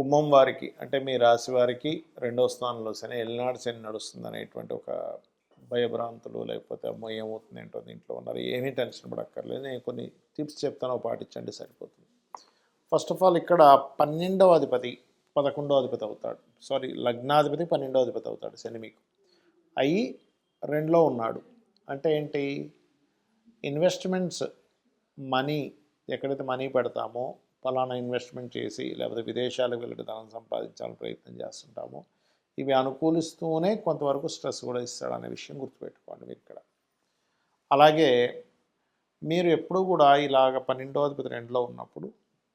కుంభం వారికి అంటే మీ రాశి వారికి 2వ స్థానంలో శని ఎల్నాడు శని నడుస్తుంది అనేటువంటి ఒక భయభ్రాంతులు, లేకపోతే అమ్మో ఏమవుతుంది ఏంటో దీంట్లో ఉన్నారు, ఏమీ టెన్షన్ పడక్కర్లేదు. నేను కొన్ని టిప్స్ చెప్తాను, పాటించండి సరిపోతుంది. ఫస్ట్ ఆఫ్ ఆల్ ఇక్కడ 12వ అధిపతి 11వ అధిపతి అవుతాడు. సారీ, లగ్నాధిపతి 12వ అధిపతి అవుతాడు శని మీకు. అయి 2లో ఉన్నాడు అంటే ఏంటి? ఇన్వెస్ట్మెంట్స్, మనీ, ఎక్కడైతే మనీ పెడతామో ఫలానా ఇన్వెస్ట్మెంట్ చేసి లేకపోతే విదేశాలకు వెళ్ళి ధనం సంపాదించాలని ప్రయత్నం చేస్తుంటామో ఇవి అనుకూలిస్తూనే కొంతవరకు స్ట్రెస్ కూడా ఇస్తాడనే విషయం గుర్తుపెట్టుకోండి మీరు ఇక్కడ. అలాగే మీరు ఎప్పుడు కూడా ఇలాగ 12వ అధిపతి 2లో ఉన్నప్పుడు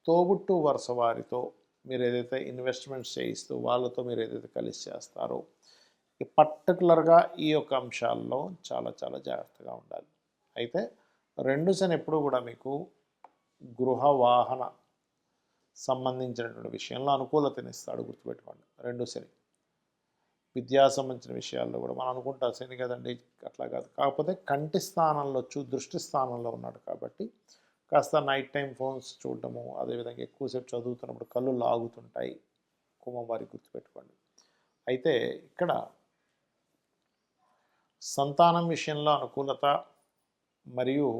తోబుట్టు వరుస వారితో మీరు ఏదైతే ఇన్వెస్ట్మెంట్స్ చేయిస్తూ వాళ్ళతో మీరు ఏదైతే కలిసి చేస్తారో పర్టికులర్గా ఈ యొక్క అంశాల్లో చాలా చాలా జాగ్రత్తగా ఉండాలి. అయితే 2 శని ఎప్పుడు కూడా మీకు గృహ వాహన సంబంధించినటువంటి విషయంలో అనుకూలతనిస్తాడు, గుర్తుపెట్టుకోండి. 2 శని విద్యా సంబంధించిన విషయాల్లో కూడా మనం అనుకుంటాం శని కదండి, అట్లా కాదు. కాకపోతే కంటి స్థానంలో దృష్టి స్థానంలో ఉన్నాడు కాబట్టి కాస్త నైట్ టైం ఫోన్స్ చూడటము, అదేవిధంగా ఎక్కువసేపు చదువుతున్నప్పుడు కళ్ళు లాగుతుంటాయి కుంభం వారికి, గుర్తుపెట్టుకోండి. అయితే ఇక్కడ సంతానం విషయంలో అనుకూలత మరియు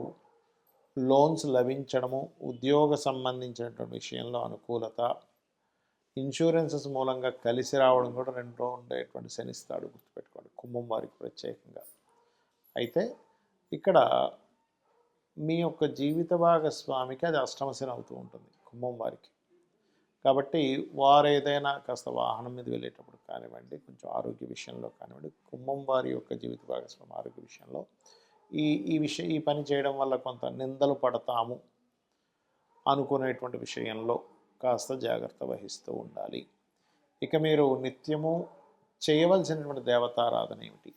లోన్స్ లభించడము, ఉద్యోగ సంబంధించినటువంటి విషయంలో అనుకూలత, ఇన్సూరెన్సెస్ మూలంగా కలిసి రావడం కూడా 2లో ఉండేటువంటి శనిస్తాడు, గుర్తుపెట్టుకోండి కుంభం వారికి ప్రత్యేకంగా. అయితే ఇక్కడ మీ యొక్క జీవిత భాగస్వామికి అది అష్టమ శని అవుతూ ఉంటుంది కుంభం వారికి. కాబట్టి వారు ఏదైనా కాస్త వాహనం మీద వెళ్ళేటప్పుడు కానివ్వండి, కొంచెం ఆరోగ్య విషయంలో కానివ్వండి, కుంభం వారి యొక్క జీవిత భాగస్వామి ఆరోగ్య విషయంలో ఈ పని చేయడం వల్ల కొంత నిందలు పడతాము అనుకునేటువంటి విషయంలో కాస్త జాగ్రత్త వహిస్తూ ఉండాలి. ఇక మీరు నిత్యము చేయవలసినటువంటి దేవతారాధన ఏమిటి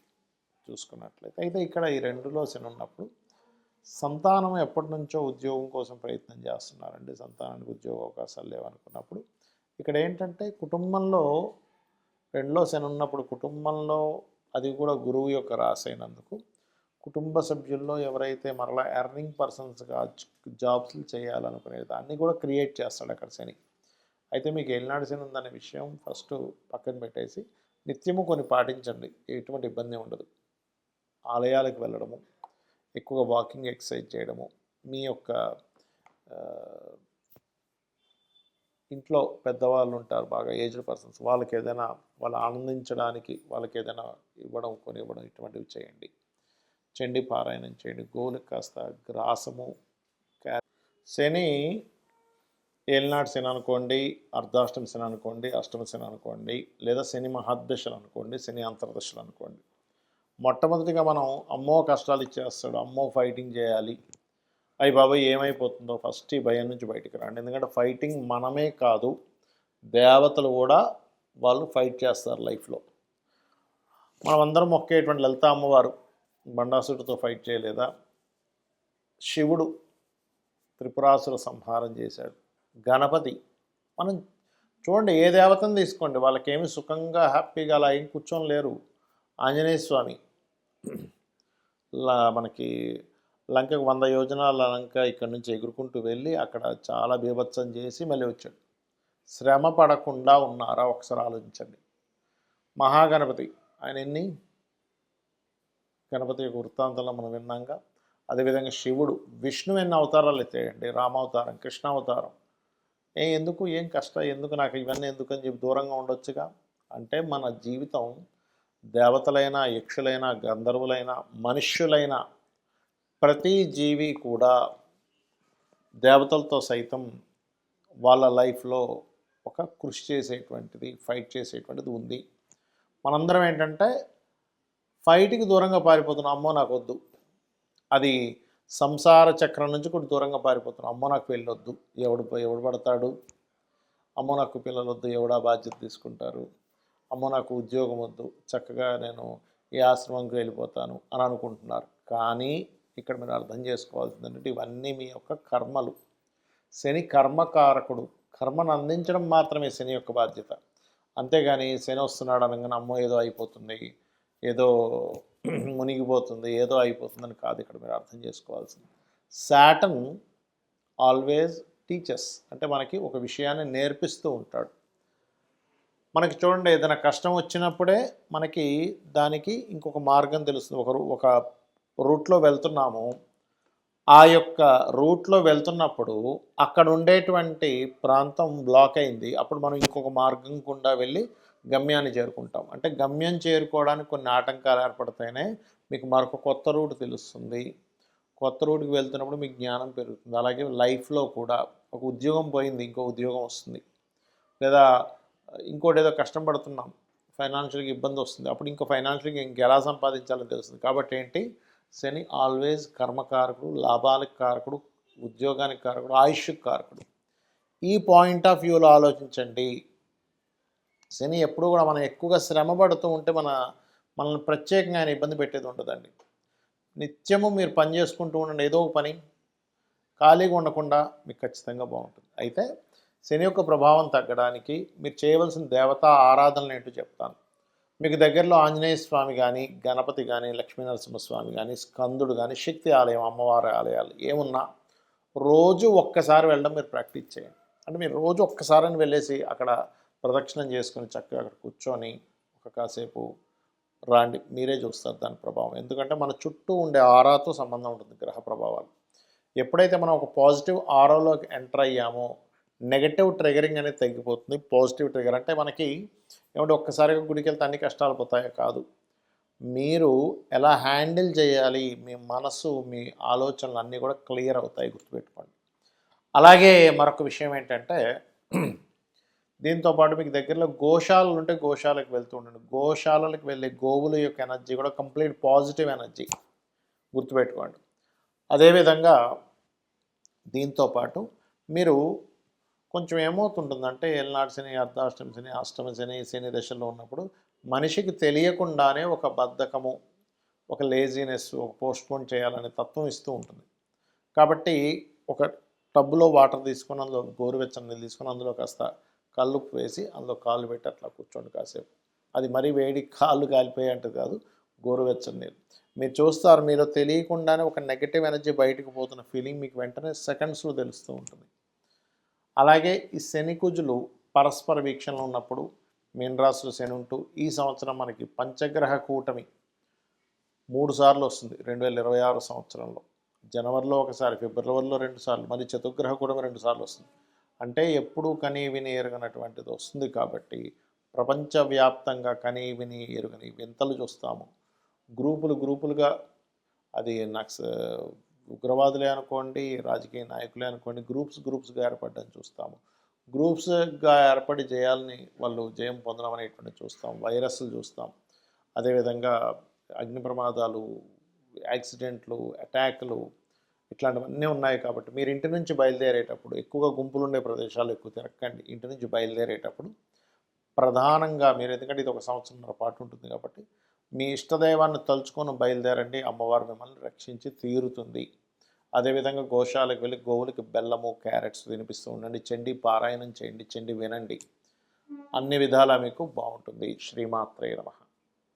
చూసుకున్నట్లయితే, అయితే ఇక్కడ ఈ 2లో శని ఉన్నప్పుడు సంతానం ఎప్పటి నుంచో ఉద్యోగం కోసం ప్రయత్నం చేస్తున్నారండి, సంతానానికి ఉద్యోగ అవకాశాలు లేవనుకున్నప్పుడు ఇక్కడ ఏంటంటే కుటుంబంలో 2లో శని ఉన్నప్పుడు కుటుంబంలో అది కూడా గురువు యొక్క రాశి అయినందుకు కుటుంబ సభ్యుల్లో ఎవరైతే మరలా ఎర్నింగ్ పర్సన్స్గా జాబ్స్ చేయాలనుకునే దాన్ని కూడా క్రియేట్ చేస్తాడు అక్కడ శని. అయితే మీకు ఏలినాడు శని ఉందనే విషయం ఫస్ట్ పక్కన పెట్టేసి నిత్యము కొన్ని పాటించండి, ఎటువంటి ఇబ్బంది ఉండదు. ఆలయాలకు వెళ్ళడము, ఎక్కువగా వాకింగ్ ఎక్సర్సైజ్ చేయడము, మీ యొక్క ఇంట్లో పెద్దవాళ్ళు ఉంటారు బాగా ఏజ్డ్ పర్సన్స్, వాళ్ళకి ఏదైనా వాళ్ళు ఆనందించడానికి వాళ్ళకి ఏదైనా ఇవ్వడం, కొనివ్వడం, ఇటువంటివి చేయండి. చండీ పారాయణం చేయండి, గోవులకు కాస్త గ్రాసము. శని ఏలినాడు శని అనుకోండి, అర్ధాష్టమ శని అనుకోండి, అష్టమ శని అనుకోండి, లేదా శని మహాదశలు అనుకోండి, శని అంతర్దశలు అనుకోండి. మొట్టమొదటిగా మనం అమ్మో కష్టాలు ఇచ్చేస్తాడు, అమ్మో ఫైటింగ్ చేయాలి, అయ్యి బాబాయ్ ఏమైపోతుందో ఫస్ట్ ఈ భయం నుంచి బయటికి రండి. ఎందుకంటే ఫైటింగ్ మనమే కాదు, దేవతలు కూడా వాళ్ళు ఫైట్ చేస్తారు లైఫ్లో. మనం అందరం మొక్కేటువంటి లలిత అమ్మవారు బండాసుడితో ఫైట్ చేయలేదా? శివుడు త్రిపురాసుర సంహారం చేశాడు. గణపతి, మనం చూడండి ఏ దేవతను తీసుకోండి, వాళ్ళకేమి సుఖంగా హ్యాపీగా అలా ఏం కూర్చొని లేరు. ఆంజనేయ స్వామి మనకి లంకకు 100 యోజనాల లంక ఇక్కడి నుంచి ఎగురుకుంటూ వెళ్ళి అక్కడ చాలా బీభత్సం చేసి మళ్ళీ వచ్చాడు. శ్రమ పడకుండా ఉన్నారా ఒకసారి ఆలోచించండి. మహాగణపతి, ఆయన ఎన్ని గణపతి యొక్క వృత్తాంతంలో మనం విన్నాంగా. అదేవిధంగా శివుడు, విష్ణు ఎన్ని అవతారాలు ఎత్తాయండి, రామావతారం, కృష్ణావతారం. ఎందుకు ఏం కష్టం, ఎందుకు నాకు ఇవన్నీ ఎందుకు అని చెప్పి దూరంగా ఉండొచ్చుగా. అంటే మన జీవితం దేవతలైనా, యక్షులైనా, గంధర్వులైనా, మనుష్యులైనా ప్రతి జీవి కూడా దేవతలతో సైతం వాళ్ళ లైఫ్లో ఒక కృషి చేసేటువంటిది, ఫైట్ చేసేటువంటిది ఉంది. మనందరం ఏంటంటే ఫైట్కి దూరంగా పారిపోతున్నాం, అమ్మో నాకు వద్దు. అది సంసార చక్రం నుంచి కూడా దూరంగా పారిపోతున్నాం. అమ్మో నాకు పెళ్ళి వద్దు, ఎవడు పడతాడు, అమ్మో నాకు పిల్లలు వద్దు, ఎవడా బాధ్యత తీసుకుంటారు, అమ్మో నాకు ఉద్యోగం వద్దు, చక్కగా నేను ఈ ఆశ్రమంకి వెళ్ళిపోతాను అని అనుకుంటున్నారు. కానీ ఇక్కడ మీరు అర్థం చేసుకోవాల్సింది ఏంటంటే ఇవన్నీ మీ యొక్క కర్మలు. శని కర్మకారకుడు, కర్మను అందించడం మాత్రమే శని యొక్క బాధ్యత. అంతేగాని శని వస్తున్నాడు అనగానే అమ్మో ఏదో అయిపోతుంది, ఏదో మునిగిపోతుంది, ఏదో అయిపోతుందని కాదు ఇక్కడ మీరు అర్థం చేసుకోవాల్సింది. సాటర్న్ ఆల్వేజ్ టీచర్స్, అంటే మనకి ఒక విషయాన్ని నేర్పిస్తూ ఉంటాడు. మనకి చూడండి ఏదైనా కష్టం వచ్చినప్పుడే మనకి దానికి ఇంకొక మార్గం తెలుస్తుంది. ఒక రూట్లో వెళ్తున్నాము, ఆ యొక్క రూట్లో వెళ్తున్నప్పుడు అక్కడ ఉండేటువంటి ప్రాంతం బ్లాక్ అయింది. అప్పుడు మనం ఇంకొక మార్గం గుండా వెళ్ళి గమ్యాన్ని చేరుకుంటాం. అంటే గమ్యం చేరుకోవడానికి కొన్ని ఆటంకాలు ఏర్పడితేనే మీకు మరొక కొత్త రూట్ తెలుస్తుంది. కొత్త రూట్కి వెళ్తున్నప్పుడు మీకు జ్ఞానం పెరుగుతుంది. అలాగే లైఫ్లో కూడా ఒక ఉద్యోగం పోయింది, ఇంకో ఉద్యోగం వస్తుంది. లేదా ఇంకోటి ఏదో కష్టం పడుతున్నాం, ఫైనాన్షియల్గా ఇబ్బంది వస్తుంది, అప్పుడు ఇంకో ఫైనాన్షియల్గా ఇంకెలా సంపాదించాలని తెలుస్తుంది. కాబట్టి ఏంటి, శని ఆల్వేస్ కర్మకారకుడు, లాభాలకు కారకుడు, ఉద్యోగానికి కారకుడు, ఆయుష్కి కారకుడు. ఈ పాయింట్ ఆఫ్ వ్యూలో ఆలోచించండి. శని ఎప్పుడు కూడా మనం ఎక్కువగా శ్రమ పడుతూ ఉంటే మనల్ని ప్రత్యేకంగా ఆయన ఇబ్బంది పెట్టేది ఉండదండి. నిత్యము మీరు పని చేసుకుంటూ ఉండండి, ఏదో ఒక పని, ఖాళీగా ఉండకుండా మీకు ఖచ్చితంగా బాగుంటుంది. అయితే శని యొక్క ప్రభావం తగ్గడానికి మీరు చేయవలసిన దేవతా ఆరాధనలు ఏంటో చెప్తాను. మీకు దగ్గరలో ఆంజనేయ స్వామి కానీ, గణపతి కానీ, లక్ష్మీనరసింహస్వామి కానీ, స్కందుడు కానీ, శక్తి ఆలయం, అమ్మవారి ఆలయాలు ఏమున్నా రోజు ఒక్కసారి వెళ్ళడం మీరు ప్రాక్టీస్ చేయండి. అంటే మీరు రోజు ఒక్కసారిని వెళ్ళేసి అక్కడ ప్రదక్షిణం చేసుకొని చక్కగా అక్కడ కూర్చొని ఒక కాసేపు రాండి, మీరే చూస్తారు దాని ప్రభావం. ఎందుకంటే మన చుట్టూ ఉండే ఆరాతో సంబంధం ఉంటుంది గ్రహ ప్రభావాలు. ఎప్పుడైతే మనం ఒక పాజిటివ్ ఆరాలోకి ఎంటర్ అయ్యామో నెగటివ్ ట్రిగరింగ్ అనేది తగ్గిపోతుంది. పాజిటివ్ ట్రిగర్ అంటే మనకి ఏమంటే ఒక్కసారిగా గుడికి వెళ్తే అన్ని కష్టాలు పోతాయో కాదు, మీరు ఎలా హ్యాండిల్ చేయాలి, మీ మనసు, మీ ఆలోచనలు అన్నీ కూడా క్లియర్ అవుతాయి, గుర్తుపెట్టుకోండి. అలాగే మరొక విషయం ఏంటంటే, దీంతోపాటు మీకు దగ్గరలో గోశాలలు ఉంటే గోశాలకు వెళ్తూ ఉండండి. గోశాలలకు వెళ్ళే గోవుల యొక్క ఎనర్జీ కూడా కంప్లీట్ పాజిటివ్ ఎనర్జీ, గుర్తుపెట్టుకోండి. అదేవిధంగా దీంతోపాటు మీరు కొంచెం ఏమవుతుంటుందంటే ఏలనాడు శని, అర్ధాష్టమి శని, అష్టమ శని, శని దశలో ఉన్నప్పుడు మనిషికి తెలియకుండానే ఒక బద్ధకము, ఒక లేజినెస్, ఒక పోస్ట్పోన్ చేయాలనే తత్వం ఇస్తూ ఉంటుంది. కాబట్టి ఒక టబ్లో వాటర్ తీసుకొని అందులో గోరువెచ్చని నీళ్ళు తీసుకొని అందులో కాస్త కల్లుప్పు వేసి అందులో కాళ్ళు పెట్టి అట్లా కూర్చోండి కాసేపు. అది మరీ వేడి కాళ్ళు కాలిపోయే అంటే కాదు, గోరువెచ్చని నీళ్ళు. మీరు చూస్తారు, మీరు తెలియకుండానే ఒక నెగటివ్ ఎనర్జీ బయటకు పోతున్న ఫీలింగ్ మీకు వెంటనే సెకండ్స్లో తెలుస్తూ ఉంటుంది. అలాగే ఈ శని కుజులు పరస్పర వీక్షణలో ఉన్నప్పుడు మీనరాశిలో శని ఉంటూ ఈ సంవత్సరం మనకి పంచగ్రహ కూటమి 3 సార్లు వస్తుంది 2026 సంవత్సరంలో. జనవరిలో ఒకసారి, ఫిబ్రవరిలో 2 సార్లు, మరి చతుర్గ్రహ కూటమి 2 సార్లు వస్తుంది. అంటే ఎప్పుడూ కనీ విని ఎరగనటువంటిది వస్తుంది. కాబట్టి ప్రపంచవ్యాప్తంగా కనీ విని ఎరుగని వింతలు చూస్తాము. గ్రూపులుగా, అది ఉగ్రవాదులే అనుకోండి, రాజకీయ నాయకులే అనుకోండి, గ్రూప్స్గా ఏర్పడడం చూస్తాము. గ్రూప్స్గా ఏర్పడి జయాల్ని వాళ్ళు జయం పొందడం అనేటువంటి చూస్తాం. వైరస్లు చూస్తాం. అదేవిధంగా అగ్ని ప్రమాదాలు, యాక్సిడెంట్లు, అటాక్లు, ఇట్లాంటివన్నీ ఉన్నాయి. కాబట్టి మీరు ఇంటి నుంచి బయలుదేరేటప్పుడు ఎక్కువగా గుంపులు ఉండే ప్రదేశాలు ఎక్కువ తిరగకండి. ఇంటి నుంచి బయలుదేరేటప్పుడు ప్రధానంగా మీరు, ఎందుకంటే ఇది 1 సంవత్సరంన్నర పాటు ఉంటుంది కాబట్టి మీ ఇష్టదైవాన్ని తలుచుకొని బయలుదేరండి. అమ్మవారు మిమ్మల్ని రక్షించి తీరుతుంది. అదేవిధంగా గోశాలకు వెళ్ళి గోవులకి బెల్లము, క్యారెట్స్ తినిపిస్తూ ఉండండి. చండీ పారాయణం చేయండి, చండీ వినండి. అన్ని విధాలా మీకు బాగుంటుంది. శ్రీమాత్రే నమః.